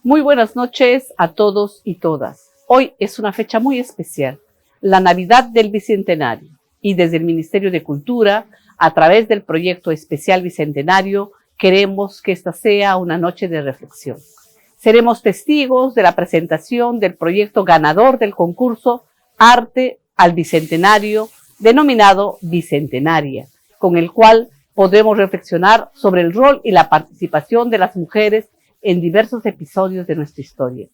Muy buenas noches a todos y todas. Hoy es una fecha muy especial, la Navidad del Bicentenario, y desde el Ministerio de Cultura, a través del proyecto especial Bicentenario, queremos que esta sea una noche de reflexión. Seremos testigos de la presentación del proyecto ganador del concurso Arte al Bicentenario, denominado Bicentenaria, con el cual podremos reflexionar sobre el rol y la participación de las mujeres en diversos episodios de nuestra historia.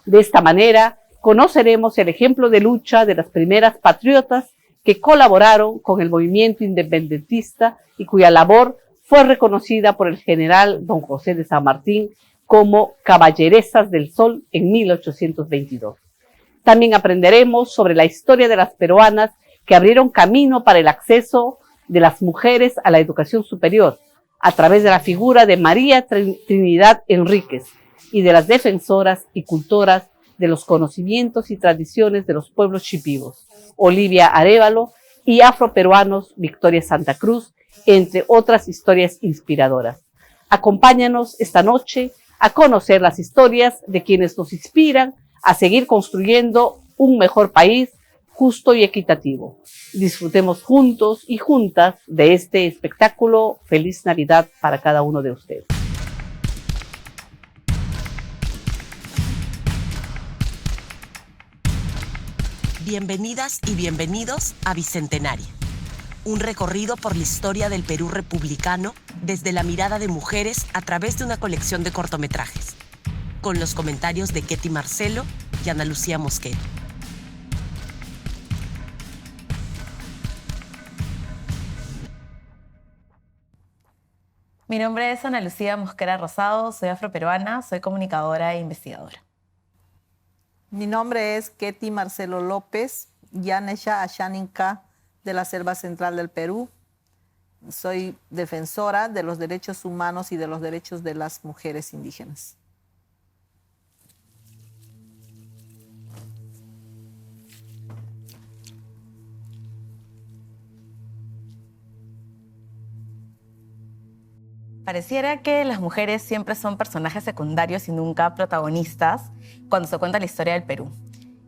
De esta manera, conoceremos el ejemplo de lucha de las primeras patriotas que colaboraron con el movimiento independentista y cuya labor fue reconocida por el general don José de San Martín como Caballeresas del Sol en 1822. También aprenderemos sobre la historia de las peruanas que abrieron camino para el acceso de las mujeres a la educación superior, a través de la figura de María Trinidad Enríquez y de las defensoras y cultoras de los conocimientos y tradiciones de los pueblos chipivos, Olivia Arévalo, y afroperuanos Victoria Santa Cruz, entre otras historias inspiradoras. Acompáñanos esta noche a conocer las historias de quienes nos inspiran a seguir construyendo un mejor país justo y equitativo. Disfrutemos juntos y juntas de este espectáculo. Feliz Navidad para cada uno de ustedes. Bienvenidas y bienvenidos a Bicentenaria, un recorrido por la historia del Perú republicano desde la mirada de mujeres a través de una colección de cortometrajes, con los comentarios de Ketty Marcelo y Ana Lucía Mosquera. Mi nombre es Ana Lucía Mosquera Rosado, soy afroperuana, soy comunicadora e investigadora. Mi nombre es Ketty Marcelo López, Yanesha Ashaninka de la Selva Central del Perú. Soy defensora de los derechos humanos y de los derechos de las mujeres indígenas. Pareciera que las mujeres siempre son personajes secundarios y nunca protagonistas cuando se cuenta la historia del Perú.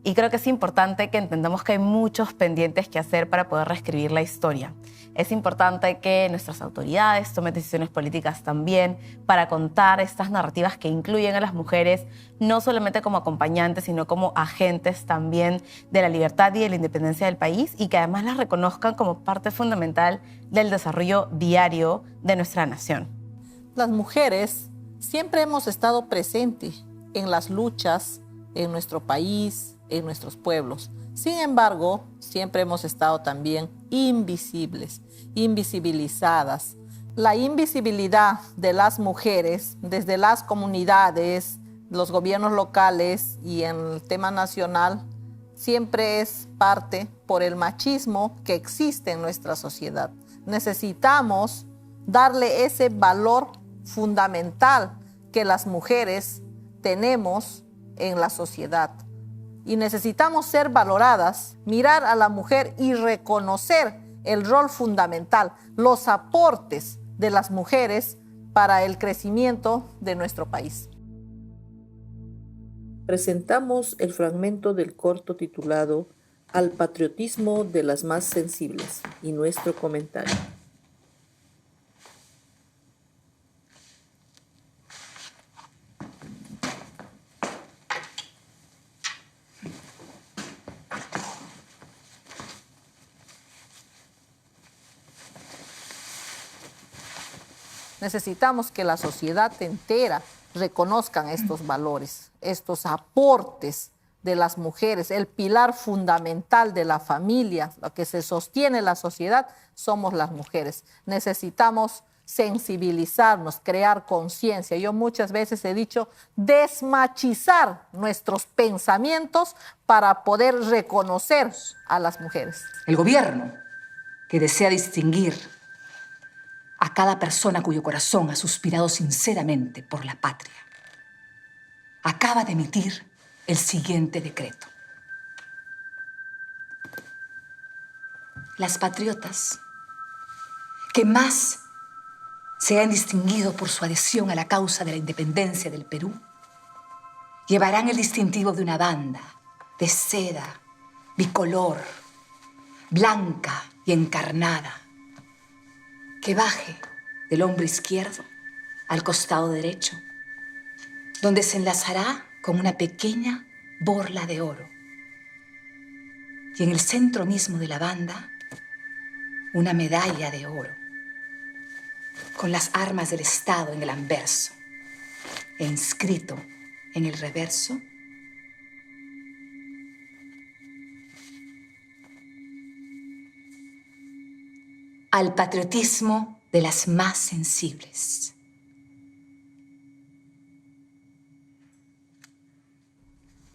Y creo que es importante que entendamos que hay muchos pendientes que hacer para poder reescribir la historia. Es importante que nuestras autoridades tomen decisiones políticas también para contar estas narrativas que incluyen a las mujeres no solamente como acompañantes, sino como agentes también de la libertad y de la independencia del país, y que además las reconozcan como parte fundamental del desarrollo diario de nuestra nación. Las mujeres siempre hemos estado presentes en las luchas en nuestro país, en nuestros pueblos. Sin embargo, siempre hemos estado también invisibles, invisibilizadas. La invisibilidad de las mujeres desde las comunidades, los gobiernos locales y en el tema nacional siempre es parte por el machismo que existe en nuestra sociedad. Necesitamos darle ese valor fundamental que las mujeres tenemos en la sociedad. Y necesitamos ser valoradas, mirar a la mujer y reconocer el rol fundamental, los aportes de las mujeres para el crecimiento de nuestro país. Presentamos el fragmento del corto titulado Al patriotismo de las más sensibles y nuestro comentario. Necesitamos que la sociedad entera reconozcan estos valores, estos aportes de las mujeres, el pilar fundamental de la familia, lo que se sostiene la sociedad, somos las mujeres. Necesitamos sensibilizarnos, crear conciencia. Yo muchas veces he dicho, desmachizar nuestros pensamientos para poder reconocer a las mujeres. El gobierno, que desea distinguir a cada persona cuyo corazón ha suspirado sinceramente por la patria, acaba de emitir el siguiente decreto. Las patriotas que más se han distinguido por su adhesión a la causa de la independencia del Perú Llevarán el distintivo de una banda de seda, bicolor, blanca y encarnada, que baje del hombro izquierdo al costado derecho, donde se enlazará con una pequeña borla de oro. Y en el centro mismo de la banda, una medalla de oro, con las armas del Estado en el anverso, e inscrito en el reverso, al patriotismo de las más sensibles.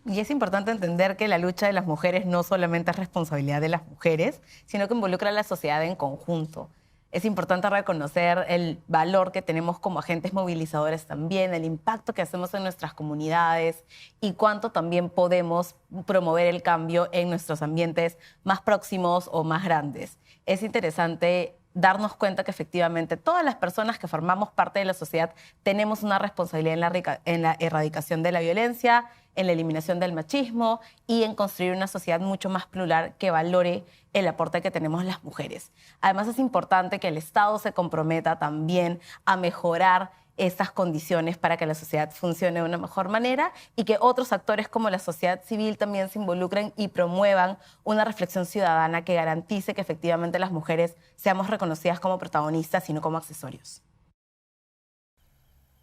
Y es importante entender que la lucha de las mujeres no solamente es responsabilidad de las mujeres, sino que involucra a la sociedad en conjunto. Es importante reconocer el valor que tenemos como agentes movilizadores también, el impacto que hacemos en nuestras comunidades y cuánto también podemos promover el cambio en nuestros ambientes más próximos o más grandes. Es interesante darnos cuenta que efectivamente todas las personas que formamos parte de la sociedad tenemos una responsabilidad en la erradicación de la violencia, en la eliminación del machismo y en construir una sociedad mucho más plural que valore el aporte que tenemos las mujeres. Además, es importante que el Estado se comprometa también a mejorar estas condiciones para que la sociedad funcione de una mejor manera y que otros actores como la sociedad civil también se involucren y promuevan una reflexión ciudadana que garantice que efectivamente las mujeres seamos reconocidas como protagonistas y no como accesorios.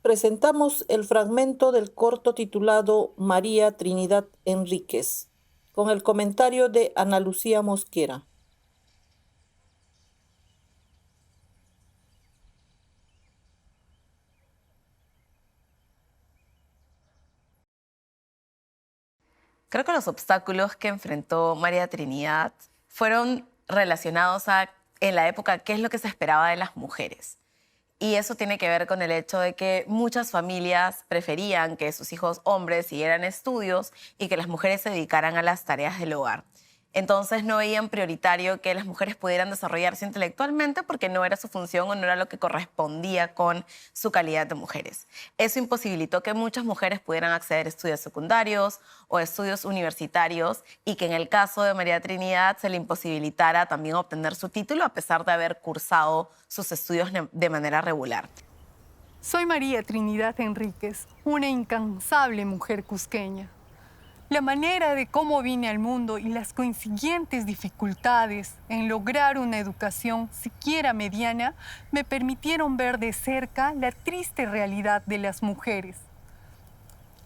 Presentamos el fragmento del corto titulado María Trinidad Enríquez, con el comentario de Ana Lucía Mosquera. Creo que los obstáculos que enfrentó María Trinidad fueron relacionados a, en la época, qué es lo que se esperaba de las mujeres. Y eso tiene que ver con el hecho de que muchas familias preferían que sus hijos hombres siguieran estudios y que las mujeres se dedicaran a las tareas del hogar. Entonces no veían prioritario que las mujeres pudieran desarrollarse intelectualmente porque no era su función o no era lo que correspondía con su calidad de mujeres. Eso imposibilitó que muchas mujeres pudieran acceder a estudios secundarios o estudios universitarios y que en el caso de María Trinidad se le imposibilitara también obtener su título a pesar de haber cursado sus estudios de manera regular. Soy María Trinidad Enríquez, una incansable mujer cusqueña. La manera de cómo vine al mundo y las consiguientes dificultades en lograr una educación siquiera mediana me permitieron ver de cerca la triste realidad de las mujeres.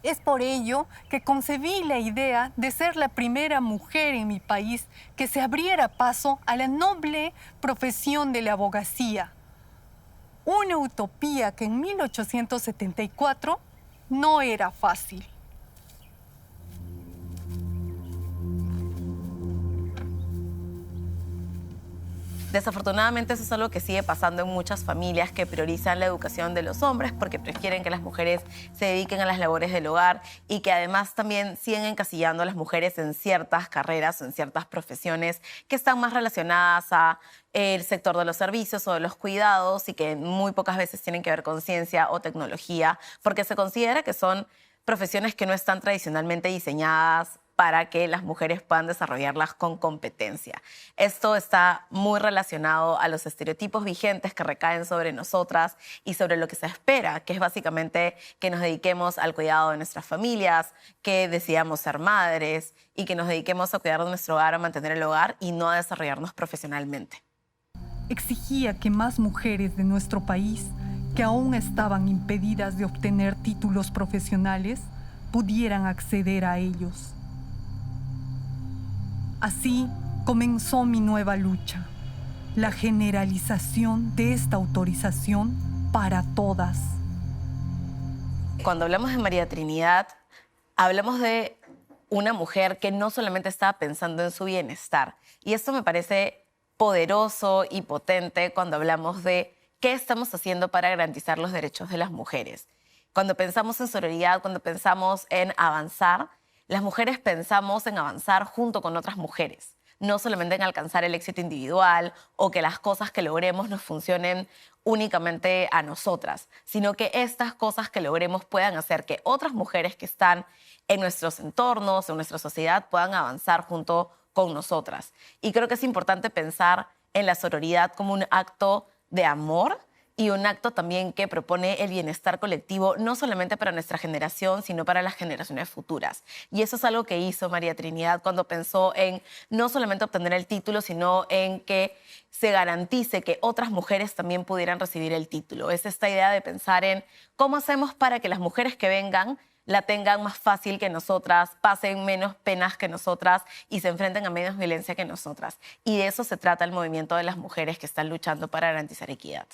Es por ello que concebí la idea de ser la primera mujer en mi país que se abriera paso a la noble profesión de la abogacía. Una utopía que en 1874 no era fácil. Desafortunadamente eso es algo que sigue pasando en muchas familias que priorizan la educación de los hombres porque prefieren que las mujeres se dediquen a las labores del hogar y que además también siguen encasillando a las mujeres en ciertas carreras o en ciertas profesiones que están más relacionadas a el sector de los servicios o de los cuidados y que muy pocas veces tienen que ver con ciencia o tecnología porque se considera que son profesiones que no están tradicionalmente diseñadas para que las mujeres puedan desarrollarlas con competencia. Esto está muy relacionado a los estereotipos vigentes que recaen sobre nosotras y sobre lo que se espera, que es básicamente que nos dediquemos al cuidado de nuestras familias, que decidamos ser madres y que nos dediquemos a cuidar de nuestro hogar, a mantener el hogar y no a desarrollarnos profesionalmente. Exigía que más mujeres de nuestro país, que aún estaban impedidas de obtener títulos profesionales, pudieran acceder a ellos. Así comenzó mi nueva lucha, la generalización de esta autorización para todas. Cuando hablamos de María Trinidad, hablamos de una mujer que no solamente estaba pensando en su bienestar. Y esto me parece poderoso y potente cuando hablamos de qué estamos haciendo para garantizar los derechos de las mujeres. Cuando pensamos en sororidad, cuando pensamos en avanzar, las mujeres pensamos en avanzar junto con otras mujeres. no solamente en alcanzar el éxito individual o que las cosas que logremos nos funcionen únicamente a nosotras, sino que estas cosas que logremos puedan hacer que otras mujeres que están en nuestros entornos, en nuestra sociedad, puedan avanzar junto con nosotras. Y creo que es importante pensar en la sororidad como un acto de amor y un acto también que propone el bienestar colectivo, no solamente para nuestra generación, sino para las generaciones futuras. Y eso es algo que hizo María Trinidad cuando pensó en no solamente obtener el título, sino en que se garantice que otras mujeres también pudieran recibir el título. Es esta idea de pensar en cómo hacemos para que las mujeres que vengan la tengan más fácil que nosotras, pasen menos penas que nosotras y se enfrenten a menos violencia que nosotras. Y de eso se trata el movimiento de las mujeres que están luchando para garantizar equidad.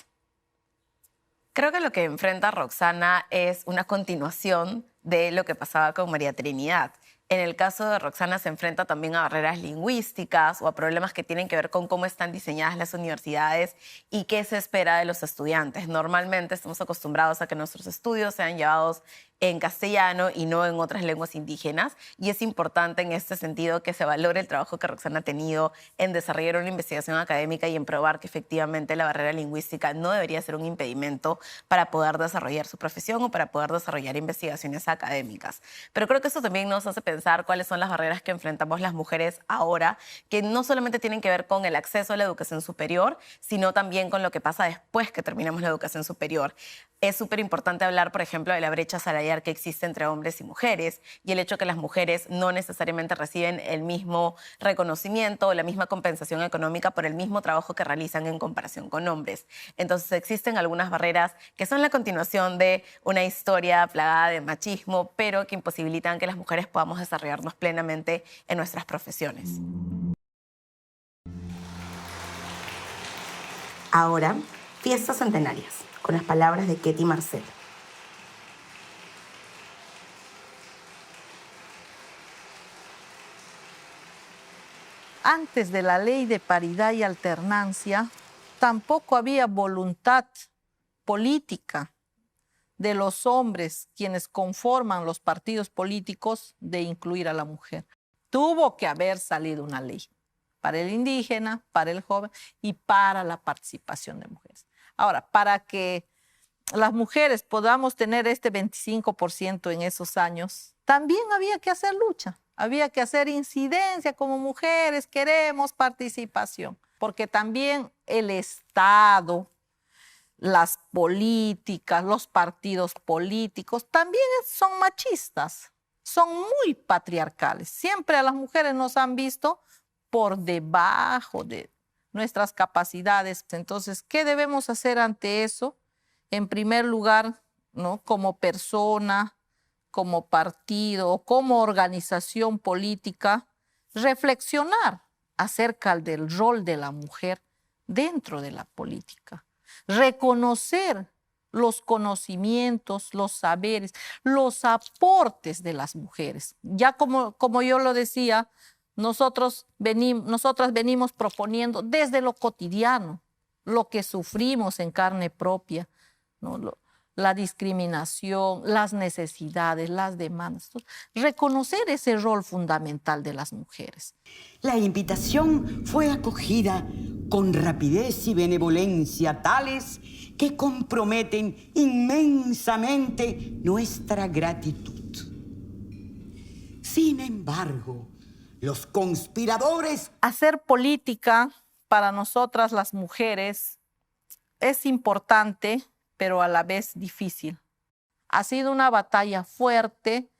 Creo que lo que enfrenta Roxana es una continuación de lo que pasaba con María Trinidad. En el caso de Roxana se enfrenta también a barreras lingüísticas o a problemas que tienen que ver con cómo están diseñadas las universidades y qué se espera de los estudiantes. Normalmente estamos acostumbrados a que nuestros estudios sean llevados en castellano y no en otras lenguas indígenas. Y es importante en este sentido que se valore el trabajo que Roxana ha tenido en desarrollar una investigación académica y en probar que efectivamente la barrera lingüística no debería ser un impedimento para poder desarrollar su profesión o para poder desarrollar investigaciones académicas. Pero creo que eso también nos hace pensar cuáles son las barreras que enfrentamos las mujeres ahora, que no solamente tienen que ver con el acceso a la educación superior, sino también con lo que pasa después que terminamos la educación superior. Es súper importante hablar, por ejemplo, de la brecha salarial que existe entre hombres y mujeres y el hecho que las mujeres no necesariamente reciben el mismo reconocimiento o la misma compensación económica por el mismo trabajo que realizan en comparación con hombres. Entonces existen algunas barreras que son la continuación de una historia plagada de machismo, pero que imposibilitan que las mujeres podamos desarrollarnos plenamente en nuestras profesiones. Ahora, fiestas centenarias, con las palabras de Ketty Marcel. Antes de la ley de paridad y alternancia, tampoco había voluntad política de los hombres quienes conforman los partidos políticos de incluir a la mujer. Tuvo que haber salido una ley para el indígena, para el joven y para la participación de mujeres. Ahora, para que las mujeres podamos tener este 25% en esos años, también había que hacer lucha, había que hacer incidencia como mujeres, queremos participación, porque también el Estado, las políticas, los partidos políticos también son machistas, son muy patriarcales. Siempre a las mujeres nos han visto por debajo de nuestras capacidades. Entonces, ¿qué debemos hacer ante eso? En primer lugar, ¿no? Como persona, como partido, como organización política, reflexionar acerca del rol de la mujer dentro de la política. Reconocer los conocimientos, los saberes, los aportes de las mujeres. Ya como yo lo decía, nosotras venimos proponiendo desde lo cotidiano, lo que sufrimos en carne propia, ¿no? La discriminación, las necesidades, las demandas. Reconocer ese rol fundamental de las mujeres. La invitación fue acogida con rapidez y benevolencia tales que comprometen inmensamente nuestra gratitud. Sin embargo, los conspiradores... Hacer política para nosotras las mujeres es importante, pero a la vez difícil. Ha sido una batalla fuerte.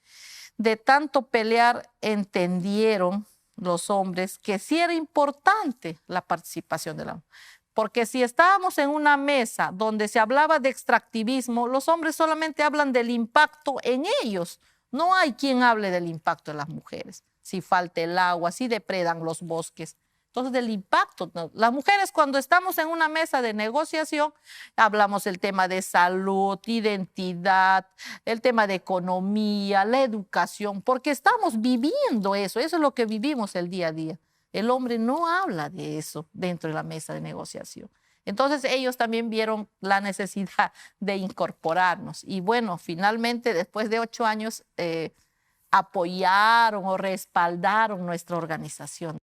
De tanto pelear, entendieron los hombres que sí era importante la participación de la mujer. Porque si estábamos en una mesa donde se hablaba de extractivismo, los hombres solamente hablan del impacto en ellos. No hay quien hable del impacto de las mujeres. Si falta el agua, si depredan los bosques. Entonces, del impacto. Las mujeres, cuando estamos en una mesa de negociación, hablamos el tema de salud, identidad, el tema de economía, la educación, porque estamos viviendo eso. Eso es lo que vivimos el día a día. El hombre no habla de eso dentro de la mesa de negociación. Entonces, ellos también vieron la necesidad de incorporarnos. Y bueno, finalmente, después de 8 años, apoyaron o respaldaron nuestra organización.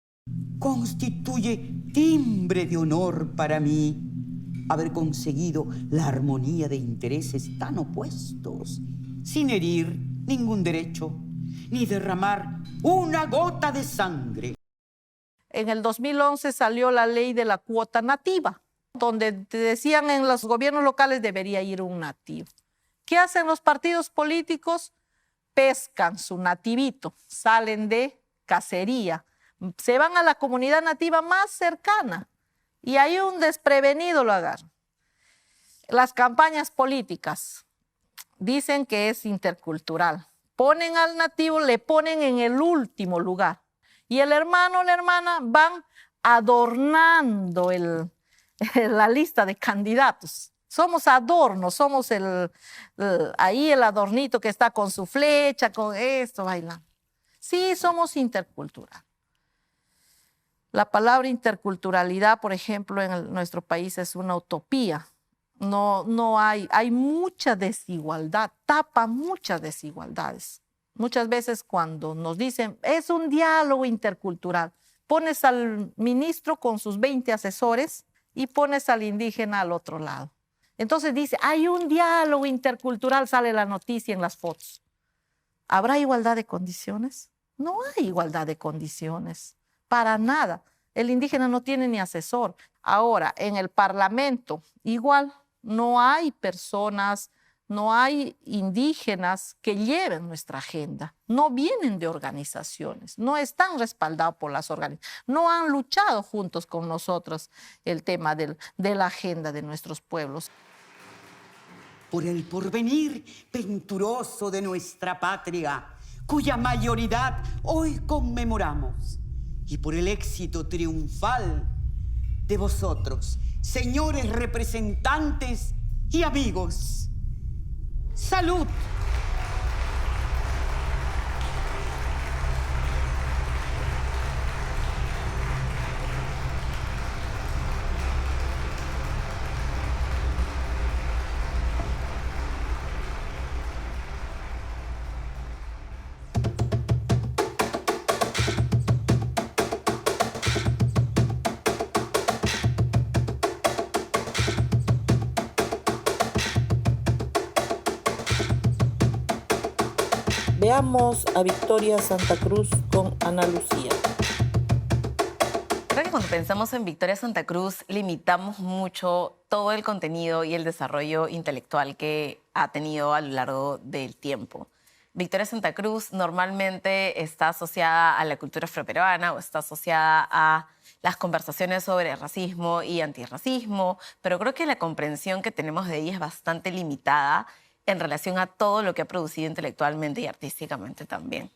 constituye timbre de honor para mí haber conseguido la armonía de intereses tan opuestos, sin herir ningún derecho, ni derramar una gota de sangre. En el 2011 salió la ley de la cuota nativa, donde te decían en los gobiernos locales debería ir un nativo. ¿Qué hacen los partidos políticos? Pescan su nativito, salen de cacería, se van a la comunidad nativa más cercana y ahí un desprevenido lo agarran. Las campañas políticas dicen que es intercultural. Ponen al nativo, le ponen en el último lugar. Y el hermano o la hermana van adornando la lista de candidatos. Somos adornos, somos ahí el adornito que está con su flecha, con esto, bailando. Sí, somos intercultural. La palabra interculturalidad, por ejemplo, en nuestro país es una utopía. No hay mucha desigualdad, tapa muchas desigualdades. Muchas veces cuando nos dicen, es un diálogo intercultural, pones al ministro con sus 20 asesores y pones al indígena al otro lado. Entonces dice, hay un diálogo intercultural, sale la noticia en las fotos. ¿Habrá igualdad de condiciones? No hay igualdad de condiciones, para nada. El indígena no tiene ni asesor. Ahora, en el Parlamento, igual, no hay personas, no hay indígenas que lleven nuestra agenda. No vienen de organizaciones, no están respaldados por las organizaciones, no han luchado juntos con nosotros el tema de la agenda de nuestros pueblos. Por el porvenir venturoso de nuestra patria, cuya mayoridad hoy conmemoramos, y por el éxito triunfal de vosotros, señores representantes y amigos. ¡Salud! Veamos a Victoria Santa Cruz con Ana Lucía. Creo que cuando pensamos en Victoria Santa Cruz limitamos mucho todo el contenido y el desarrollo intelectual que ha tenido a lo largo del tiempo. Victoria Santa Cruz normalmente está asociada a la cultura afroperuana o está asociada a las conversaciones sobre racismo y antirracismo, pero creo que la comprensión que tenemos de ella es bastante limitada en relación a todo lo que ha producido intelectualmente y artísticamente también.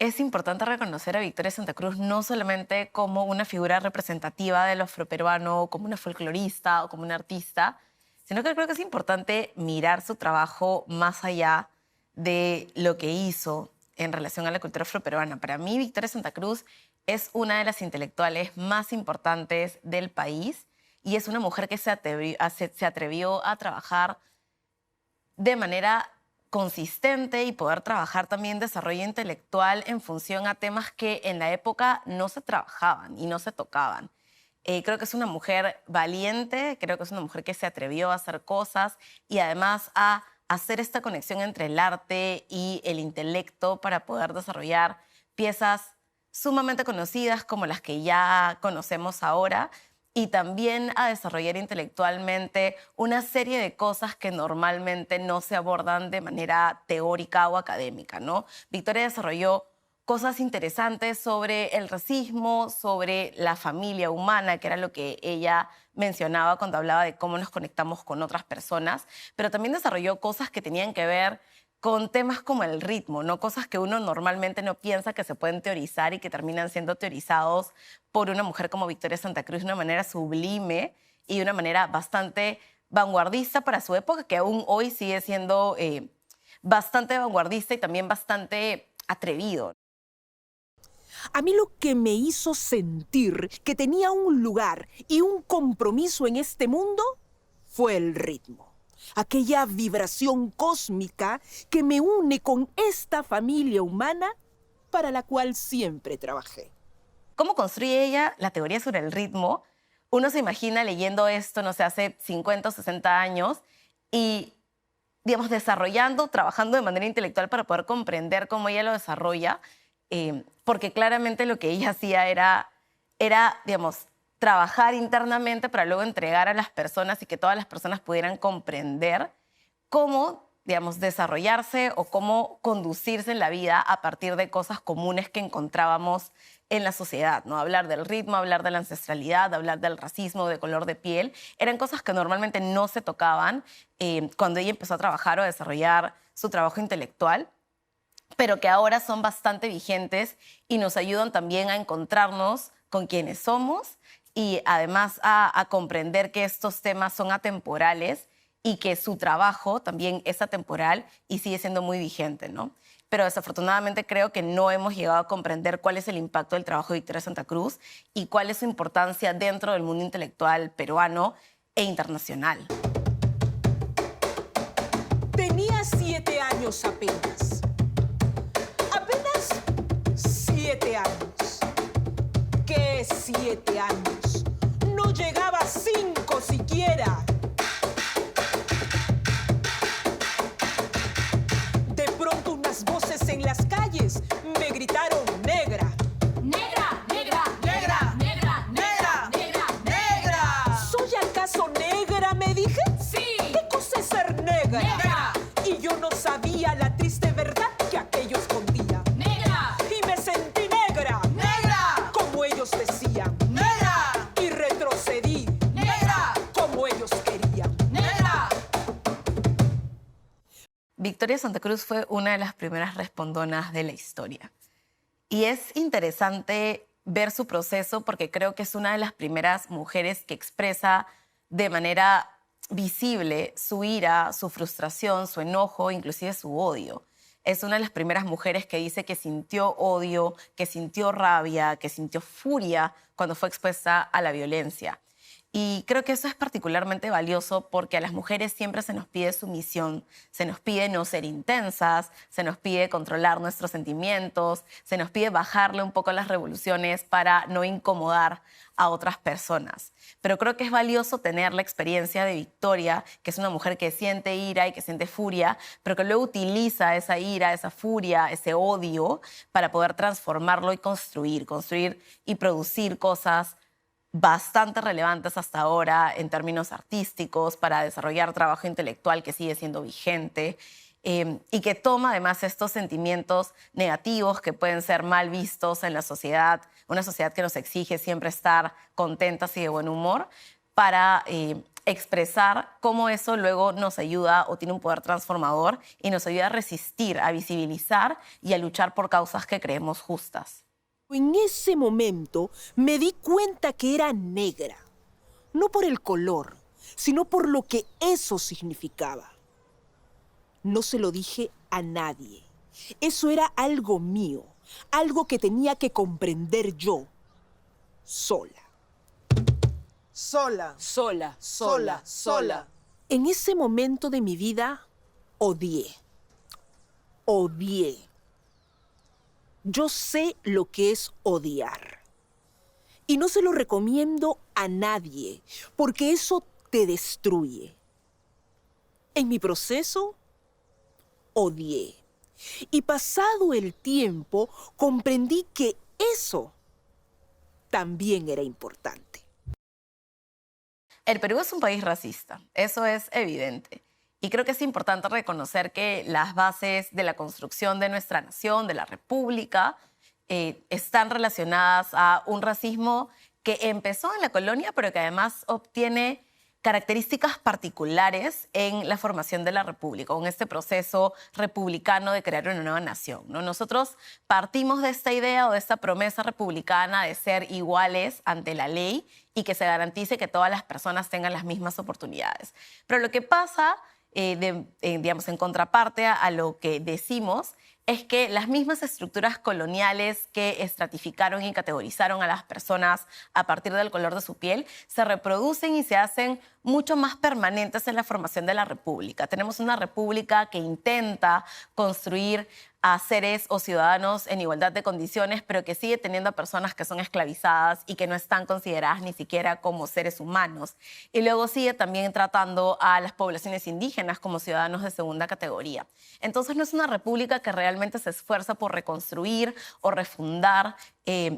Es importante reconocer a Victoria Santa Cruz no solamente como una figura representativa de lo afroperuano, como una folclorista o como una artista, sino que creo que es importante mirar su trabajo más allá de lo que hizo en relación a la cultura afroperuana. Para mí, Victoria Santa Cruz es una de las intelectuales más importantes del país y es una mujer que se atrevió a trabajar de manera consistente y poder trabajar también desarrollo intelectual en función a temas que en la época no se trabajaban y no se tocaban. Creo que es una mujer valiente, creo que es una mujer que se atrevió a hacer cosas y además a hacer esta conexión entre el arte y el intelecto para poder desarrollar piezas sumamente conocidas como las que ya conocemos ahora, y también a desarrollar intelectualmente una serie de cosas que normalmente no se abordan de manera teórica o académica, ¿no? Victoria desarrolló cosas interesantes sobre el racismo, sobre la familia humana, que era lo que ella mencionaba cuando hablaba de cómo nos conectamos con otras personas, pero también desarrolló cosas que tenían que ver con temas como el ritmo, ¿no? Cosas que uno normalmente no piensa que se pueden teorizar y que terminan siendo teorizados por una mujer como Victoria Santa Cruz de una manera sublime y de una manera bastante vanguardista para su época, que aún hoy sigue siendo bastante vanguardista y también bastante atrevido. A mí lo que me hizo sentir que tenía un lugar y un compromiso en este mundo fue el ritmo. Aquella vibración cósmica que me une con esta familia humana para la cual siempre trabajé. cómo construye ella la teoría sobre el ritmo. Uno se imagina leyendo esto, no sé, hace 50 o 60 años y, digamos, desarrollando, trabajando de manera intelectual para poder comprender cómo ella lo desarrolla, porque claramente lo que ella hacía era, digamos, trabajar internamente para luego entregar a las personas y que todas las personas pudieran comprender cómo, digamos, desarrollarse o cómo conducirse en la vida a partir de cosas comunes que encontrábamos en la sociedad, ¿no? Hablar del ritmo, hablar de la ancestralidad, hablar del racismo, de color de piel, eran cosas que normalmente no se tocaban cuando ella empezó a trabajar o a desarrollar su trabajo intelectual, pero que ahora son bastante vigentes y nos ayudan también a encontrarnos con quienes somos y además a comprender que estos temas son atemporales y que su trabajo también es atemporal y sigue siendo muy vigente, ¿no? Pero desafortunadamente creo que no hemos llegado a comprender cuál es el impacto del trabajo de Victoria Santa Cruz y cuál es su importancia dentro del mundo intelectual peruano e internacional. Tenía 7 años apenas. Apenas 7 años. ¿Qué 7 años? No llegaba a 5 siquiera. De pronto unas voces en las calles me gritaron negra. ¡Negra, negra, negra, negra, negra, negra, negra! ¿Soy acaso negra, me dije? ¡Sí! ¿Qué cosa es ser negra? ¡Negra! Y yo no sabía la triste verdad que aquello escondía. ¡Negra! Y me sentí negra. ¡Negra! Como ellos decían. ¡Negra! Y retrocedí. ¡Negra! Como ellos querían. ¡Negra! Victoria Santa Cruz fue una de las primeras respondonas de la historia. Y es interesante ver su proceso porque creo que es una de las primeras mujeres que expresa de manera visible su ira, su frustración, su enojo, inclusive su odio. Es una de las primeras mujeres que dice que sintió odio, que sintió rabia, que sintió furia cuando fue expuesta a la violencia. Y creo que eso es particularmente valioso porque a las mujeres siempre se nos pide sumisión, se nos pide no ser intensas, se nos pide controlar nuestros sentimientos, se nos pide bajarle un poco las revoluciones para no incomodar a otras personas. Pero creo que es valioso tener la experiencia de Victoria, que es una mujer que siente ira y que siente furia, pero que luego utiliza esa ira, esa furia, ese odio para poder transformarlo y construir y producir cosas bastante relevantes hasta ahora en términos artísticos para desarrollar trabajo intelectual que sigue siendo vigente y que toma además estos sentimientos negativos que pueden ser mal vistos en la sociedad, una sociedad que nos exige siempre estar contentas y de buen humor, para expresar cómo eso luego nos ayuda o tiene un poder transformador y nos ayuda a resistir, a visibilizar y a luchar por causas que creemos justas. En ese momento me di cuenta que era negra, no por el color, sino por lo que eso significaba. No se lo dije a nadie. Eso era algo mío, algo que tenía que comprender yo, sola. Sola, Sola, sola, sola. En ese momento de mi vida, odié. Yo sé lo que es odiar. Y no se lo recomiendo a nadie, porque eso te destruye. En mi proceso, odié. Y pasado el tiempo, comprendí que eso también era importante. El Perú es un país racista, eso es evidente. Y creo que es importante reconocer que las bases de la construcción de nuestra nación, de la república, están relacionadas a un racismo que empezó en la colonia, pero que además obtiene características particulares en la formación de la república, en este proceso republicano de crear una nueva nación, ¿no? Nosotros partimos de esta idea o de esta promesa republicana de ser iguales ante la ley y que se garantice que todas las personas tengan las mismas oportunidades. Pero lo que pasa digamos, en contraparte a lo que decimos, es que las mismas estructuras coloniales que estratificaron y categorizaron a las personas a partir del color de su piel se reproducen y se hacen mucho más permanentes en la formación de la república. Tenemos una república que intenta construir a seres o ciudadanos en igualdad de condiciones, pero que sigue teniendo a personas que son esclavizadas y que no están consideradas ni siquiera como seres humanos. Y luego sigue también tratando a las poblaciones indígenas como ciudadanos de segunda categoría. Entonces no es una república que realmente se esfuerza por reconstruir o refundar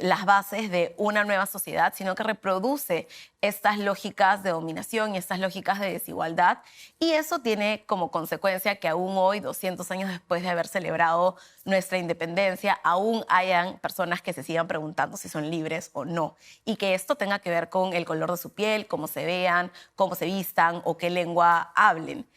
las bases de una nueva sociedad, sino que reproduce estas lógicas de dominación y estas lógicas de desigualdad. Y eso tiene como consecuencia que aún hoy, 200 años después de haber celebrado nuestra independencia, aún hayan personas que se sigan preguntando si son libres o no. Y que esto tenga que ver con el color de su piel, cómo se vean, cómo se vistan o qué lengua hablen.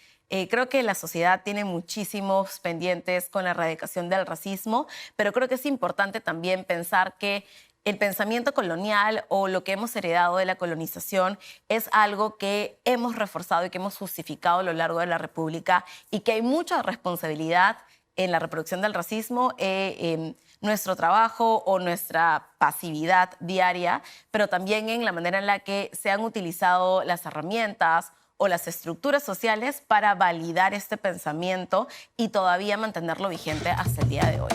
Creo que la sociedad tiene muchísimos pendientes con la erradicación del racismo, pero creo que es importante también pensar que el pensamiento colonial o lo que hemos heredado de la colonización es algo que hemos reforzado y que hemos justificado a lo largo de la República y que hay mucha responsabilidad en la reproducción del racismo, en nuestro trabajo o nuestra pasividad diaria, pero también en la manera en la que se han utilizado las herramientas o las estructuras sociales para validar este pensamiento y todavía mantenerlo vigente hasta el día de hoy.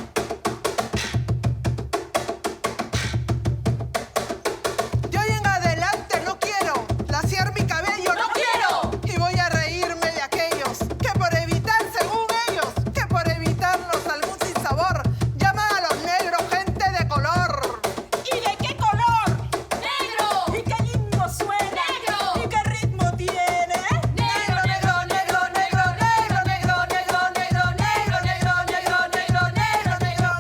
Yo en adelante no quiero laciar mi cabello, no quiero. Y voy a reírme de aquellos que por evitar, según ellos, que por evitarnos algún sinsabor, llaman a los negros gente de color. ¿Y de qué color? ¡Negro! ¿Y qué lindo suena? ¡Negro! ¿Y qué ritmo tiene? Negro, negro, negro, negro, negro, negro, negro, negro, negro, negro, negro, negro, negro, negro.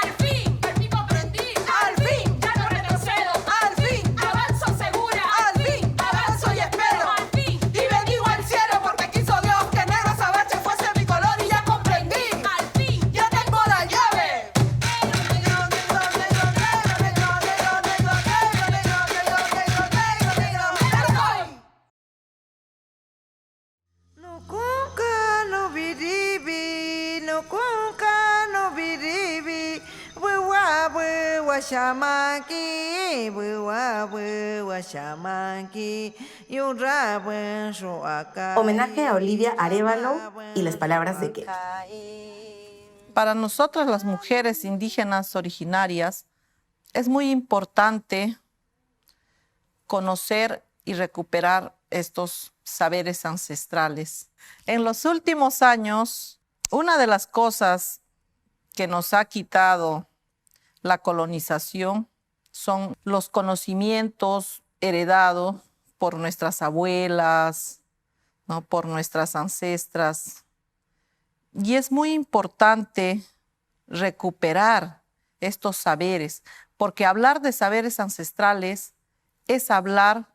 ¡Al fin! ¡Al fin comprendí! Al fin, ¡Ya no retrocedo! al fin, ¡Avanzo segura! al fin, avanzo y espero. ¡Al fin! Y bendigo al cielo porque quiso Dios que negro azabache fuese mi color y ya comprendí. ¡Al fin! Ya tengo la llave. Negro, negro, negro, negro, negro, negro, negro, negro, negro, negro, negro, negro, negro, negro. Nukunka no biribi, nukunka no biribi, wewa shamaki, wewa shamaki, yura shuaka. Homenaje a Olivia Arévalo y las palabras de Ketty. Para nosotras las mujeres indígenas originarias es muy importante conocer y recuperar estos saberes ancestrales. En los últimos años, una de las cosas que nos ha quitado la colonización son los conocimientos heredados por nuestras abuelas, ¿no? Por nuestras ancestras. Y es muy importante recuperar estos saberes, porque hablar de saberes ancestrales es hablar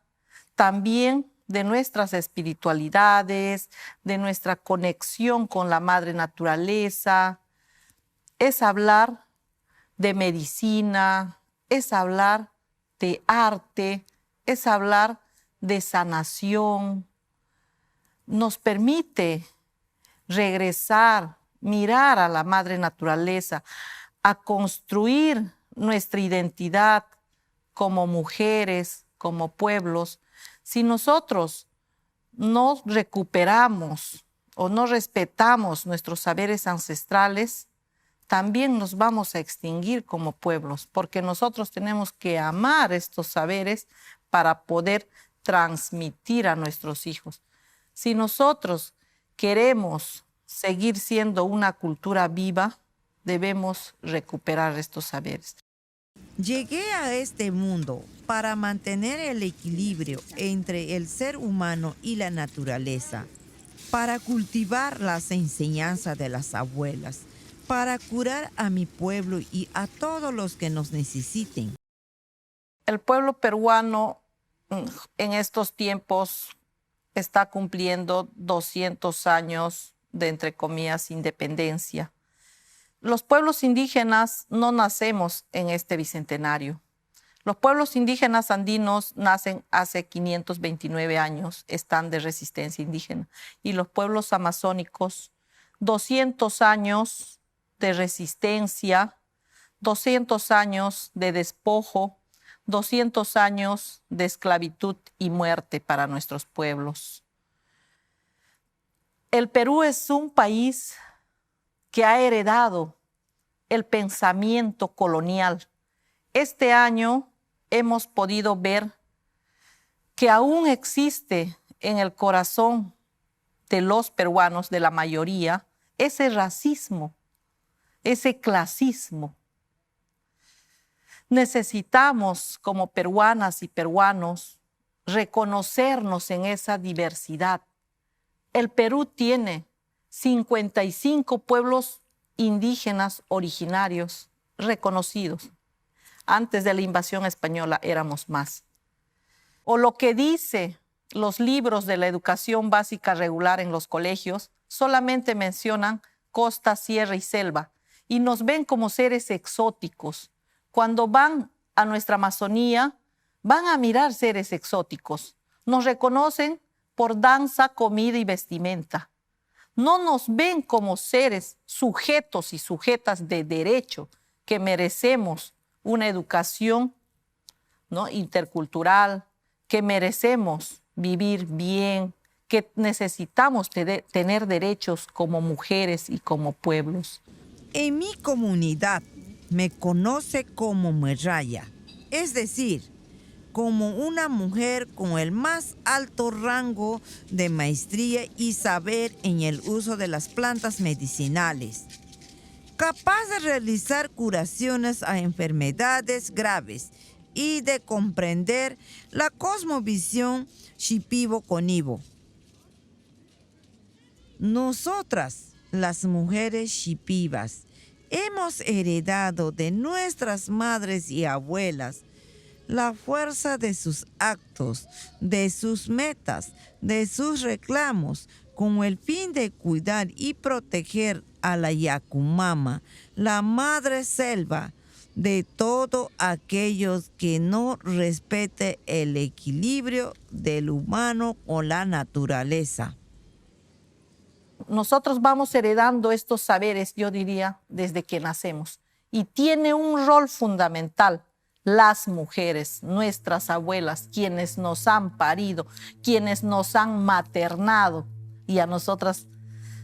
también de nuestras espiritualidades, de nuestra conexión con la madre naturaleza, es hablar de medicina, es hablar de arte, es hablar de sanación. Nos permite regresar, mirar a la madre naturaleza, a construir nuestra identidad como mujeres, como pueblos. Si nosotros no recuperamos o no respetamos nuestros saberes ancestrales, también nos vamos a extinguir como pueblos, porque nosotros tenemos que amar estos saberes para poder transmitir a nuestros hijos. Si nosotros queremos seguir siendo una cultura viva, debemos recuperar estos saberes. Llegué a este mundo para mantener el equilibrio entre el ser humano y la naturaleza, para cultivar las enseñanzas de las abuelas, para curar a mi pueblo y a todos los que nos necesiten. El pueblo peruano en estos tiempos está cumpliendo 200 años de, entre comillas, independencia. Los pueblos indígenas no nacemos en este bicentenario. Los pueblos indígenas andinos nacen hace 529 años, están de resistencia indígena. Y los pueblos amazónicos, 200 años de resistencia, 200 años de despojo, 200 años de esclavitud y muerte para nuestros pueblos. El Perú es un país que ha heredado el pensamiento colonial. Este año hemos podido ver que aún existe en el corazón de los peruanos, de la mayoría, ese racismo, ese clasismo. Necesitamos, como peruanas y peruanos, reconocernos en esa diversidad. El Perú tiene 55 pueblos indígenas originarios reconocidos. Antes de la invasión española éramos más. O lo que dice los libros de la educación básica regular en los colegios, solamente mencionan costa, sierra y selva, y nos ven como seres exóticos. Cuando van a nuestra Amazonía, van a mirar seres exóticos. Nos reconocen por danza, comida y vestimenta. No nos ven como seres sujetos y sujetas de derecho, que merecemos una educación, ¿no?, intercultural, que merecemos vivir bien, que necesitamos tener derechos como mujeres y como pueblos. En mi comunidad me conoce como Muerraya, es decir, como una mujer con el más alto rango de maestría y saber en el uso de las plantas medicinales, capaz de realizar curaciones a enfermedades graves y de comprender la cosmovisión shipibo-conibo. Nosotras, las mujeres shipibas, hemos heredado de nuestras madres y abuelas la fuerza de sus actos, de sus metas, de sus reclamos, con el fin de cuidar y proteger a la Yacumama, la madre selva, de todos aquellos que no respete el equilibrio del humano con la naturaleza. Nosotros vamos heredando estos saberes, yo diría, desde que nacemos. Y tiene un rol fundamental las mujeres, nuestras abuelas, quienes nos han parido, quienes nos han maternado. Y a nosotras,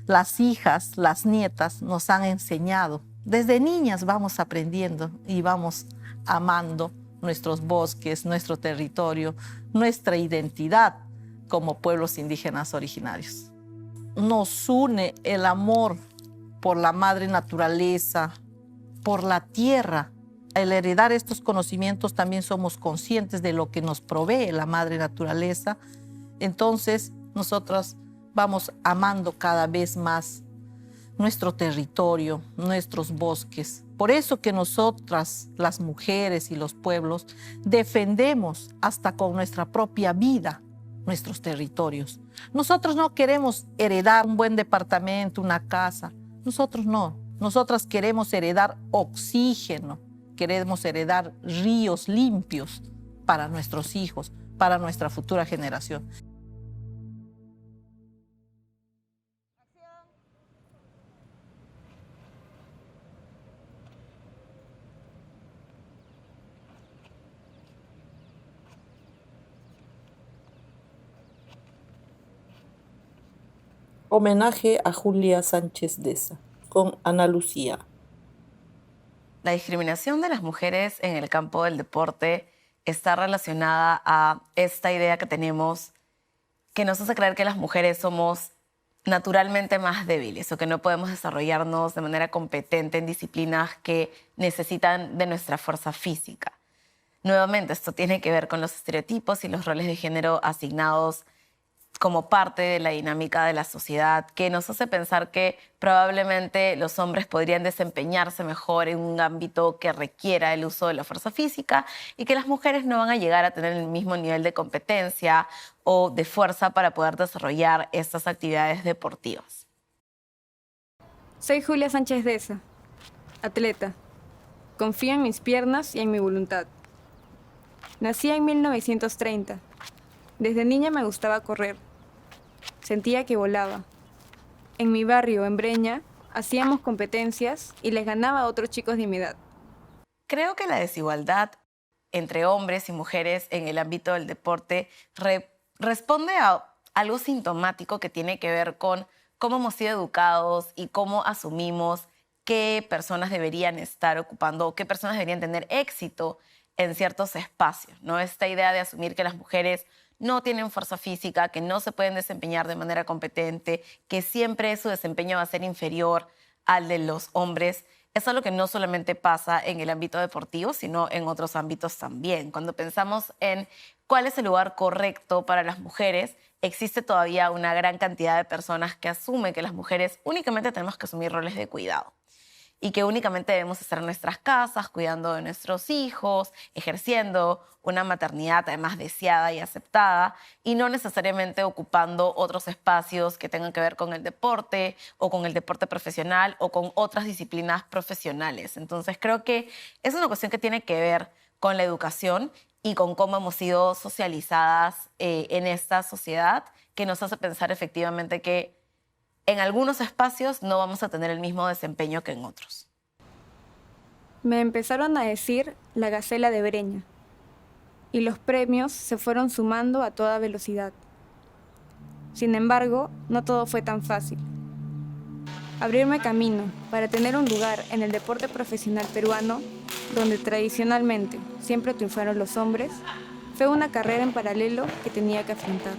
las hijas, las nietas, nos han enseñado. Desde niñas vamos aprendiendo y vamos amando nuestros bosques, nuestro territorio, nuestra identidad como pueblos indígenas originarios. Nos une el amor por la madre naturaleza, por la tierra. Al heredar estos conocimientos también somos conscientes de lo que nos provee la madre naturaleza. Entonces nosotros vamos amando cada vez más nuestro territorio, nuestros bosques. Por eso que nosotras, las mujeres y los pueblos, defendemos hasta con nuestra propia vida nuestros territorios. Nosotros no queremos heredar un buen departamento, una casa. Nosotros no. Nosotras queremos heredar oxígeno, queremos heredar ríos limpios para nuestros hijos, para nuestra futura generación. Homenaje a Julia Sánchez Deza, con Ana Lucía. La discriminación de las mujeres en el campo del deporte está relacionada a esta idea que tenemos que nos hace creer que las mujeres somos naturalmente más débiles o que no podemos desarrollarnos de manera competente en disciplinas que necesitan de nuestra fuerza física. Nuevamente, esto tiene que ver con los estereotipos y los roles de género asignados como parte de la dinámica de la sociedad, que nos hace pensar que probablemente los hombres podrían desempeñarse mejor en un ámbito que requiera el uso de la fuerza física y que las mujeres no van a llegar a tener el mismo nivel de competencia o de fuerza para poder desarrollar estas actividades deportivas. Soy Julia Sánchez Deza, atleta. Confío en mis piernas y en mi voluntad. Nací en 1930. Desde niña me gustaba correr. Sentía que volaba. En mi barrio, en Breña, Hacíamos competencias y les ganaba a otros chicos de mi edad. Creo que la desigualdad entre hombres y mujeres en el ámbito del deporte responde a algo sintomático que tiene que ver con cómo hemos sido educados y cómo asumimos qué personas deberían estar ocupando o qué personas deberían tener éxito en ciertos espacios, ¿no? Esta idea de asumir que las mujeres no tienen fuerza física, que no se pueden desempeñar de manera competente, que siempre su desempeño va a ser inferior al de los hombres. Es algo que no solamente pasa en el ámbito deportivo, sino en otros ámbitos también. Cuando pensamos en cuál es el lugar correcto para las mujeres, existe todavía una gran cantidad de personas que asumen que las mujeres únicamente tenemos que asumir roles de cuidado y que únicamente debemos estar en nuestras casas, cuidando de nuestros hijos, ejerciendo una maternidad además deseada y aceptada, y no necesariamente ocupando otros espacios que tengan que ver con el deporte o con el deporte profesional o con otras disciplinas profesionales. Entonces creo que es una cuestión que tiene que ver con la educación y con cómo hemos sido socializadas en esta sociedad, que nos hace pensar efectivamente que en algunos espacios no vamos a tener el mismo desempeño que en otros. Me empezaron a decir la Gacela de Breña, y los premios se fueron sumando a toda velocidad. Sin embargo, no todo fue tan fácil. Abrirme camino para tener un lugar en el deporte profesional peruano, donde tradicionalmente siempre triunfaron los hombres, fue una carrera en paralelo que tenía que afrontar.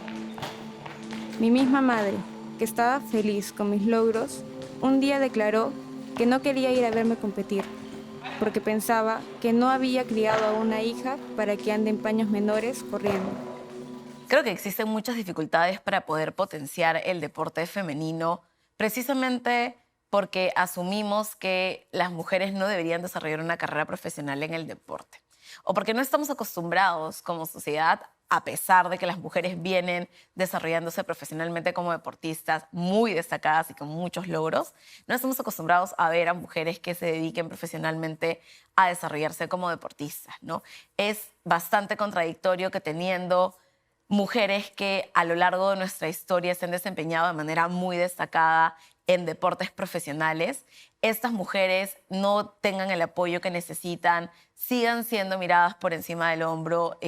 Mi misma madre, que estaba feliz con mis logros, un día declaró que no quería ir a verme competir, porque pensaba que no había criado a una hija para que ande en paños menores corriendo. Creo que existen muchas dificultades para poder potenciar el deporte femenino, precisamente porque asumimos que las mujeres no deberían desarrollar una carrera profesional en el deporte, o porque no estamos acostumbrados como sociedad, a pesar de que las mujeres vienen desarrollándose profesionalmente como deportistas muy destacadas y con muchos logros, no estamos acostumbrados a ver a mujeres que se dediquen profesionalmente a desarrollarse como deportistas, ¿no? Es bastante contradictorio que teniendo mujeres que a lo largo de nuestra historia se han desempeñado de manera muy destacada en deportes profesionales, estas mujeres no tengan el apoyo que necesitan, sigan siendo miradas por encima del hombro,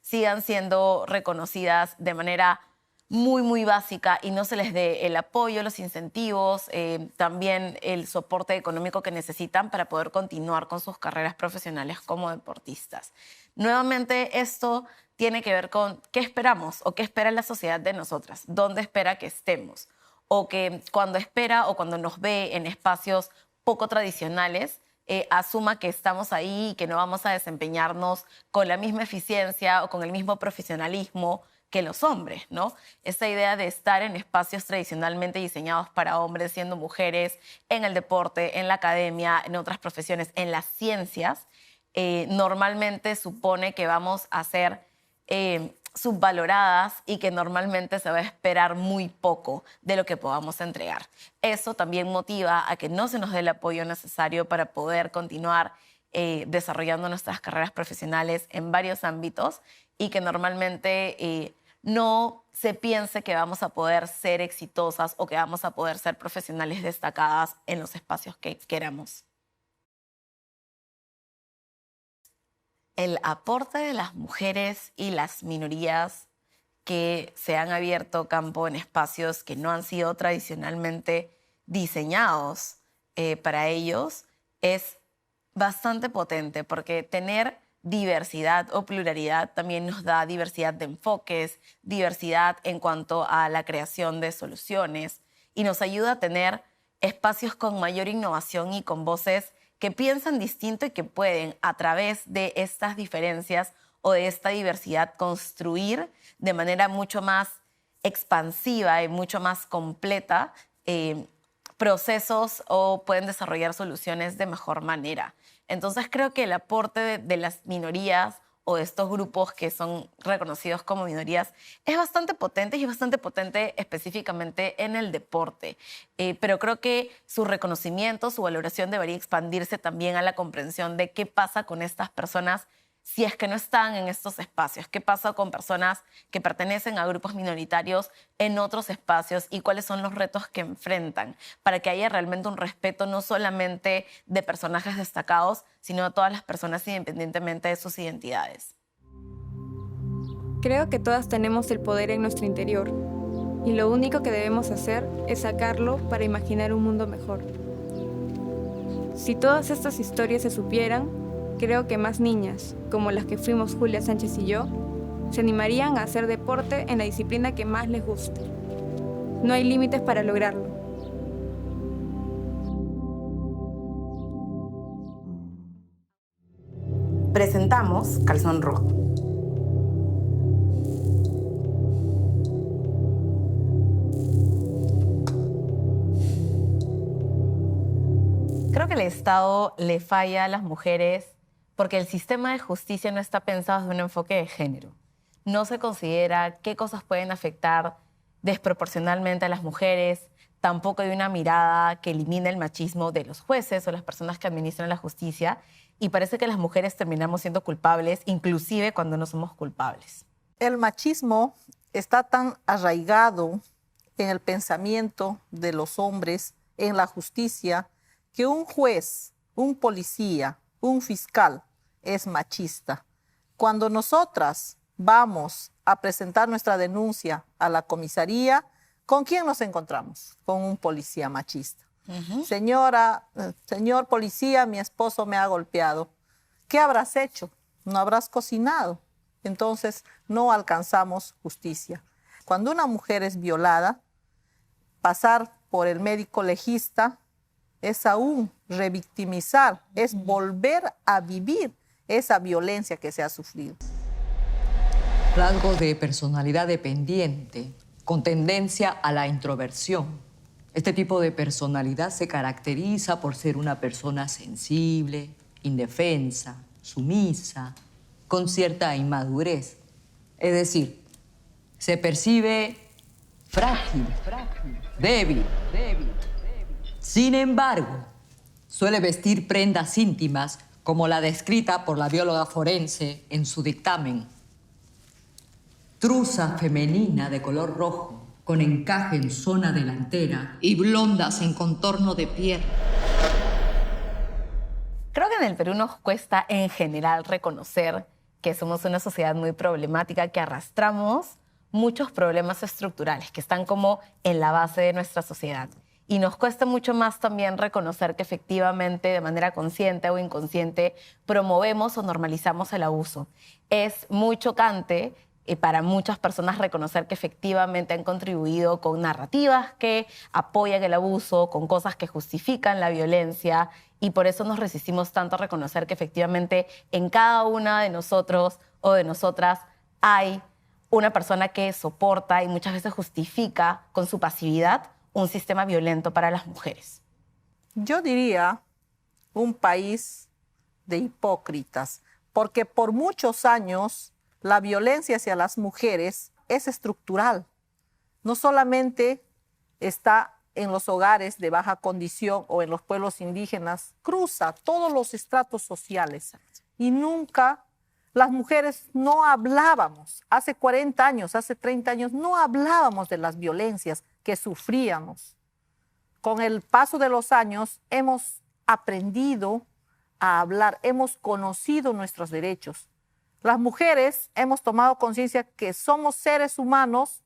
sigan siendo reconocidas de manera muy, muy básica y no se les dé el apoyo, los incentivos, también el soporte económico que necesitan para poder continuar con sus carreras profesionales como deportistas. Nuevamente, esto tiene que ver con qué esperamos o qué espera la sociedad de nosotras, dónde espera que estemos, o que cuando espera o cuando nos ve en espacios poco tradicionales, asuma que estamos ahí y que no vamos a desempeñarnos con la misma eficiencia o con el mismo profesionalismo que los hombres, ¿no? Esta idea de estar en espacios tradicionalmente diseñados para hombres, siendo mujeres, en el deporte, en la academia, en otras profesiones, en las ciencias, normalmente supone que vamos a ser subvaloradas y que normalmente se va a esperar muy poco de lo que podamos entregar. Eso también motiva a que no se nos dé el apoyo necesario para poder continuar desarrollando nuestras carreras profesionales en varios ámbitos y que normalmente no se piense que vamos a poder ser exitosas o que vamos a poder ser profesionales destacadas en los espacios que queramos. El aporte de las mujeres y las minorías que se han abierto campo en espacios que no han sido tradicionalmente diseñados para ellos es bastante potente, porque tener diversidad o pluralidad también nos da diversidad de enfoques, diversidad en cuanto a la creación de soluciones y nos ayuda a tener espacios con mayor innovación y con voces que piensan distinto y que pueden, a través de estas diferencias o de esta diversidad, construir de manera mucho más expansiva y mucho más completa procesos o pueden desarrollar soluciones de mejor manera. Entonces creo que el aporte de las minorías o de estos grupos que son reconocidos como minorías es bastante potente y es bastante potente específicamente en el deporte. Pero creo que su reconocimiento, su valoración debería expandirse también a la comprensión de qué pasa con estas personas si es que no están en estos espacios? ¿Qué pasa con personas que pertenecen a grupos minoritarios en otros espacios y cuáles son los retos que enfrentan para que haya realmente un respeto no solamente de personajes destacados, sino de todas las personas independientemente de sus identidades? Creo que todas tenemos el poder en nuestro interior y lo único que debemos hacer es sacarlo para imaginar un mundo mejor. Si todas estas historias se supieran, creo que más niñas, como las que fuimos Julia Sánchez y yo, se animarían a hacer deporte en la disciplina que más les guste. No hay límites para lograrlo. Presentamos Calzón Rojo. Creo que el Estado le falla a las mujeres porque el sistema de justicia no está pensado desde un enfoque de género. No se considera qué cosas pueden afectar desproporcionalmente a las mujeres. Tampoco hay una mirada que elimine el machismo de los jueces o las personas que administran la justicia. Y parece que las mujeres terminamos siendo culpables, inclusive cuando no somos culpables. El machismo está tan arraigado en el pensamiento de los hombres, en la justicia, que un juez, un policía, un fiscal es machista. Cuando nosotras vamos a presentar nuestra denuncia a la comisaría, ¿con quién nos encontramos? Con un policía machista. Señor policía, mi esposo me ha golpeado. ¿Qué habrás hecho? ¿No habrás cocinado? Entonces no alcanzamos justicia. Cuando una mujer es violada, pasar por el médico legista es aún revictimizar, es volver a vivir esa violencia que se ha sufrido. Rasgo de personalidad dependiente, con tendencia a la introversión. Este tipo de personalidad se caracteriza por ser una persona sensible, indefensa, sumisa, con cierta inmadurez. Es decir, se percibe frágil, débil. Sin embargo, suele vestir prendas íntimas como la descrita por la bióloga forense en su dictamen. Truza femenina de color rojo, con encaje en zona delantera y blondas en contorno de pierna. Creo que en el Perú nos cuesta en general reconocer que somos una sociedad muy problemática, que arrastramos muchos problemas estructurales que están como en la base de nuestra sociedad. Y nos cuesta mucho más también reconocer que efectivamente, de manera consciente o inconsciente, promovemos o normalizamos el abuso. Es muy chocante para muchas personas reconocer que efectivamente han contribuido con narrativas que apoyan el abuso, con cosas que justifican la violencia, y por eso nos resistimos tanto a reconocer que efectivamente en cada una de nosotros o de nosotras hay una persona que soporta y muchas veces justifica con su pasividad un sistema violento para las mujeres. Yo diría un país de hipócritas, porque por muchos años la violencia hacia las mujeres es estructural. No solamente está en los hogares de baja condición o en los pueblos indígenas, cruza todos los estratos sociales. Y nunca las mujeres no hablábamos, hace 40 años, hace 30 años, no hablábamos de las violencias que sufríamos. Con el paso de los años hemos aprendido a hablar, hemos conocido nuestros derechos. Las mujeres hemos tomado conciencia que somos seres humanos,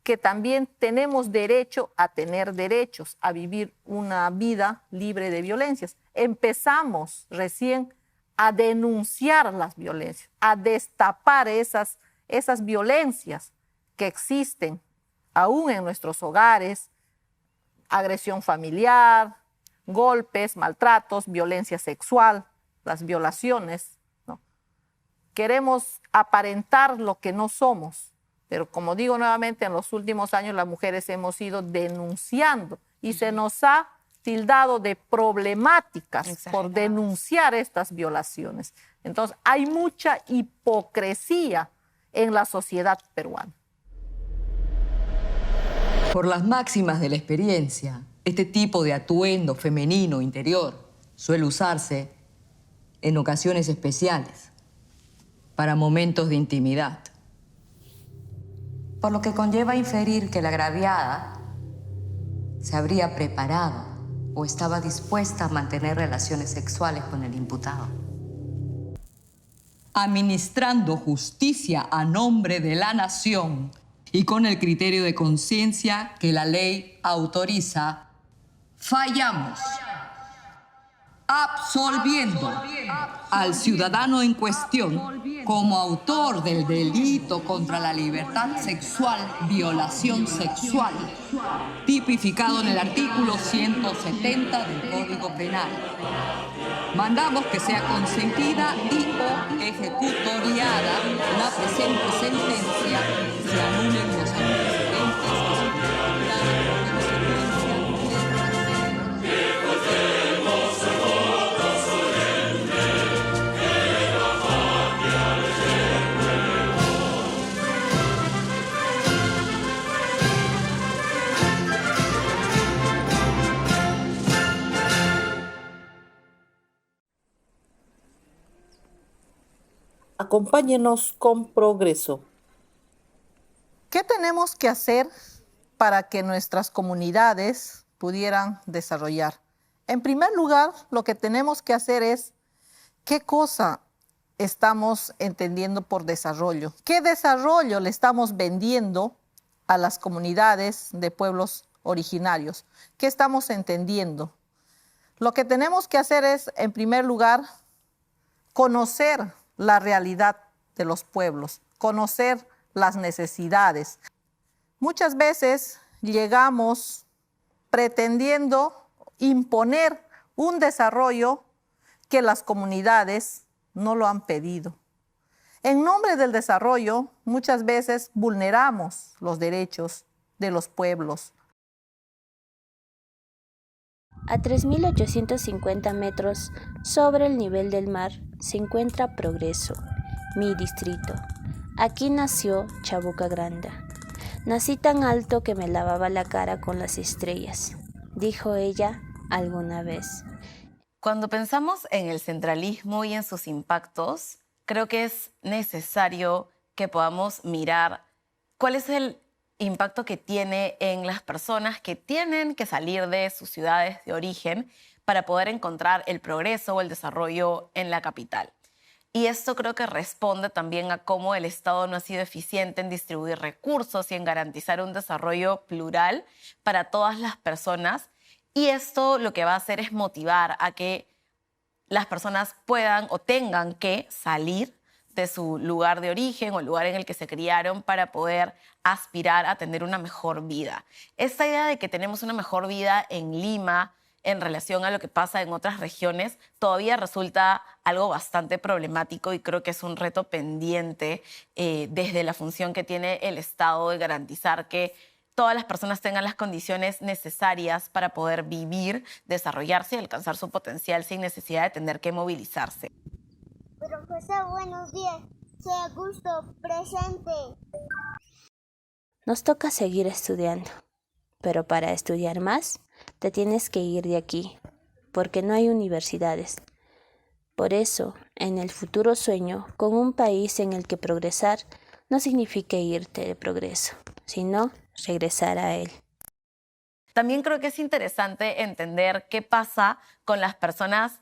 que también tenemos derecho a tener derechos, a vivir una vida libre de violencias. Empezamos recién a denunciar las violencias, a destapar esas violencias que existen aún en nuestros hogares, agresión familiar, golpes, maltratos, violencia sexual, las violaciones, ¿no? Queremos aparentar lo que no somos, pero como digo nuevamente, en los últimos años las mujeres hemos ido denunciando y se nos ha tildado de problemáticas por denunciar estas violaciones. Entonces, hay mucha hipocresía en la sociedad peruana. Por las máximas de la experiencia, este tipo de atuendo femenino interior suele usarse en ocasiones especiales, para momentos de intimidad. Por lo que conlleva inferir que la agraviada se habría preparado o estaba dispuesta a mantener relaciones sexuales con el imputado. Administrando justicia a nombre de la nación y con el criterio de conciencia que la ley autoriza, fallamos, absolviendo al ciudadano en cuestión como autor del delito contra la libertad sexual, violación sexual, tipificado en el artículo 170 del Código Penal. Mandamos que sea consentida y o ejecutoriada la presente sentencia, se anulen los antecedentes que se encontraran como consecuencia Acompáñenos con Progreso. ¿Qué tenemos que hacer para que nuestras comunidades pudieran desarrollar? En primer lugar, lo que tenemos que hacer es qué cosa estamos entendiendo por desarrollo. ¿Qué desarrollo le estamos vendiendo a las comunidades de pueblos originarios? ¿Qué estamos entendiendo? Lo que tenemos que hacer es, en primer lugar, conocer la realidad de los pueblos, conocer las necesidades. Muchas veces llegamos pretendiendo imponer un desarrollo que las comunidades no lo han pedido. En nombre del desarrollo, muchas veces vulneramos los derechos de los pueblos. A 3.850 metros sobre el nivel del mar se encuentra Progreso, mi distrito. Aquí nació Chabuca Granda. Nací tan alto que me lavaba la cara con las estrellas, dijo ella alguna vez. Cuando pensamos en el centralismo y en sus impactos, creo que es necesario que podamos mirar cuál es el impacto que tiene en las personas que tienen que salir de sus ciudades de origen para poder encontrar el progreso o el desarrollo en la capital. Y esto creo que responde también a cómo el Estado no ha sido eficiente en distribuir recursos y en garantizar un desarrollo plural para todas las personas. Y esto lo que va a hacer es motivar a que las personas puedan o tengan que salir de su lugar de origen o el lugar en el que se criaron para poder aspirar a tener una mejor vida. Esta idea de que tenemos una mejor vida en Lima en relación a lo que pasa en otras regiones todavía resulta algo bastante problemático y creo que es un reto pendiente desde la función que tiene el Estado de garantizar que todas las personas tengan las condiciones necesarias para poder vivir, desarrollarse y alcanzar su potencial sin necesidad de tener que movilizarse. Profesor, buenos días. Soy Augusto, presente. Nos toca seguir estudiando, pero para estudiar más, te tienes que ir de aquí, porque no hay universidades. Por eso, en el futuro sueño con un país en el que progresar no significa irte de progreso, sino regresar a él. También creo que es interesante entender qué pasa con las personas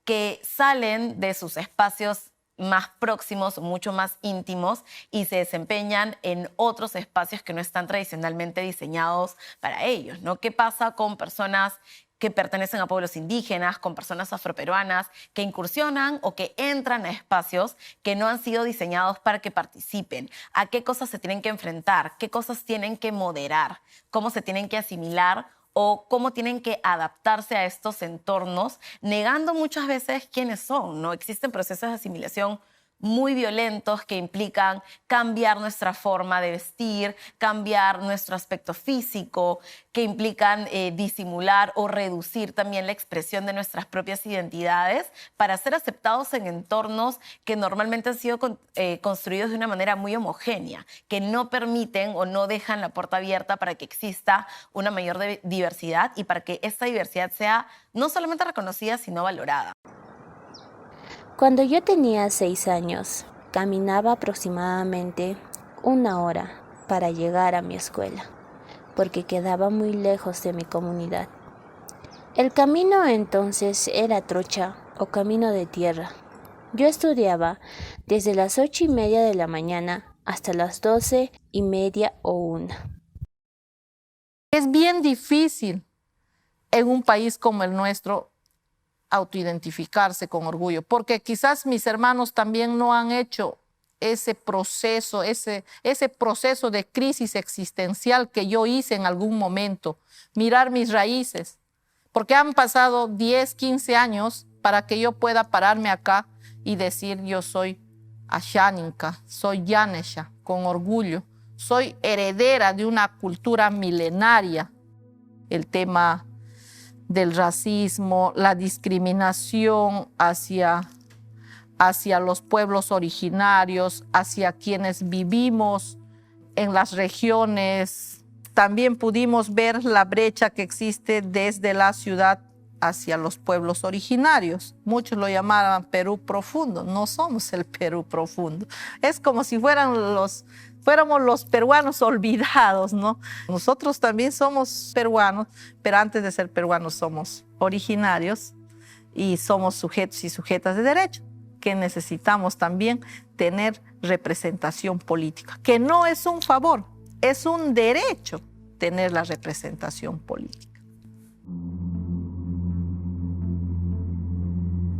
que salen de sus espacios más próximos, mucho más íntimos, y se desempeñan en otros espacios que no están tradicionalmente diseñados para ellos, ¿no? ¿Qué pasa con personas que pertenecen a pueblos indígenas, con personas afroperuanas, que incursionan o que entran a espacios que no han sido diseñados para que participen? ¿A qué cosas se tienen que enfrentar? ¿Qué cosas tienen que moderar? ¿Cómo se tienen que asimilar? ¿O cómo tienen que adaptarse a estos entornos, negando muchas veces quiénes son, ¿no? Existen procesos de asimilación muy violentos que implican cambiar nuestra forma de vestir, cambiar nuestro aspecto físico, que implican disimular o reducir también la expresión de nuestras propias identidades para ser aceptados en entornos que normalmente han sido construidos de una manera muy homogénea, que no permiten o no dejan la puerta abierta para que exista una mayor diversidad y para que esta diversidad sea no solamente reconocida, sino valorada. Cuando yo tenía 6 años, Caminaba aproximadamente 1 hora para llegar a mi escuela, porque quedaba muy lejos de mi comunidad. El camino entonces era trocha o camino de tierra. Yo estudiaba desde las 8:30 de la mañana hasta las 12:30 o 1. Es bien difícil en un país como el nuestro autoidentificarse con orgullo, porque quizás mis hermanos también no han hecho ese proceso de crisis existencial que yo hice en algún momento, mirar mis raíces, porque han pasado 10, 15 años para que yo pueda pararme acá y decir yo soy Ashaninka, soy Yanesha, con orgullo, soy heredera de una cultura milenaria. El tema del racismo, la discriminación hacia los pueblos originarios, hacia quienes vivimos en las regiones. También pudimos ver la brecha que existe desde la ciudad hacia los pueblos originarios. Muchos lo llamaban Perú profundo. No somos el Perú profundo. Es como si fuéramos los peruanos olvidados, ¿no? Nosotros también somos peruanos, pero antes de ser peruanos somos originarios y somos sujetos y sujetas de derecho, que necesitamos también tener representación política, que no es un favor, es un derecho tener la representación política.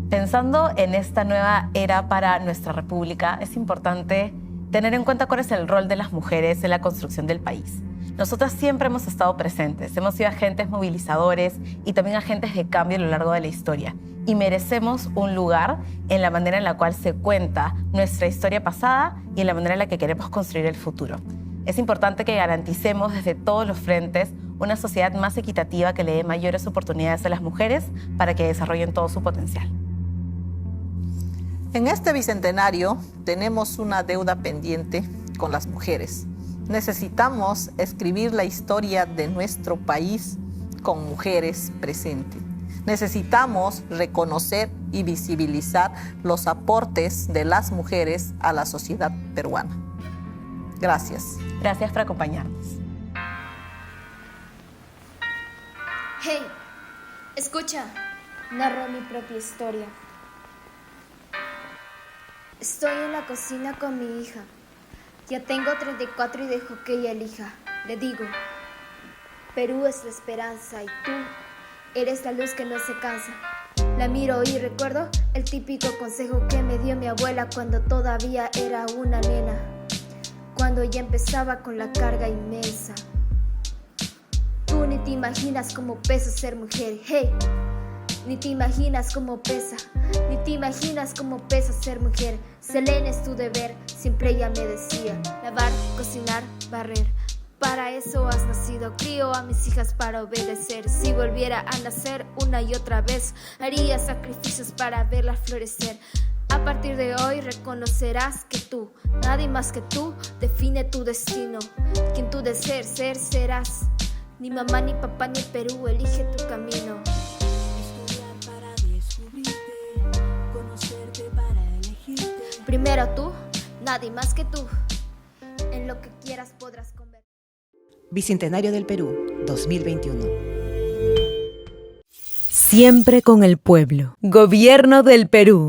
Pensando en esta nueva era para nuestra república, es importante tener en cuenta cuál es el rol de las mujeres en la construcción del país. Nosotras siempre hemos estado presentes, hemos sido agentes movilizadores y también agentes de cambio a lo largo de la historia. Y merecemos un lugar en la manera en la cual se cuenta nuestra historia pasada y en la manera en la que queremos construir el futuro. Es importante que garanticemos desde todos los frentes una sociedad más equitativa que le dé mayores oportunidades a las mujeres para que desarrollen todo su potencial. En este bicentenario tenemos una deuda pendiente con las mujeres. Necesitamos escribir la historia de nuestro país con mujeres presentes. Necesitamos reconocer y visibilizar los aportes de las mujeres a la sociedad peruana. Gracias. Gracias por acompañarnos. Hey, escucha, narro mi propia historia. Estoy en la cocina con mi hija. Ya tengo 34 y dejo que ella elija. Le digo, Perú es la esperanza y tú eres la luz que no se cansa. La miro y recuerdo el típico consejo que me dio mi abuela cuando todavía era una nena, cuando ya empezaba con la carga inmensa. Tú ni te imaginas cómo pesa ser mujer, hey. Ni te imaginas cómo pesa, ni te imaginas cómo pesa ser mujer. Selene es tu deber, siempre ella me decía. Lavar, cocinar, barrer. Para eso has nacido, crío a mis hijas para obedecer. Si volviera a nacer una y otra vez, haría sacrificios para verlas florecer. A partir de hoy reconocerás que tú, nadie más que tú, define tu destino. Quien tú desees ser, serás. Ni mamá, ni papá, ni Perú, elige tu camino. Primero tú, nadie más que tú. En lo que quieras podrás convertir. Bicentenario del Perú, 2021. Siempre con el pueblo. Gobierno del Perú.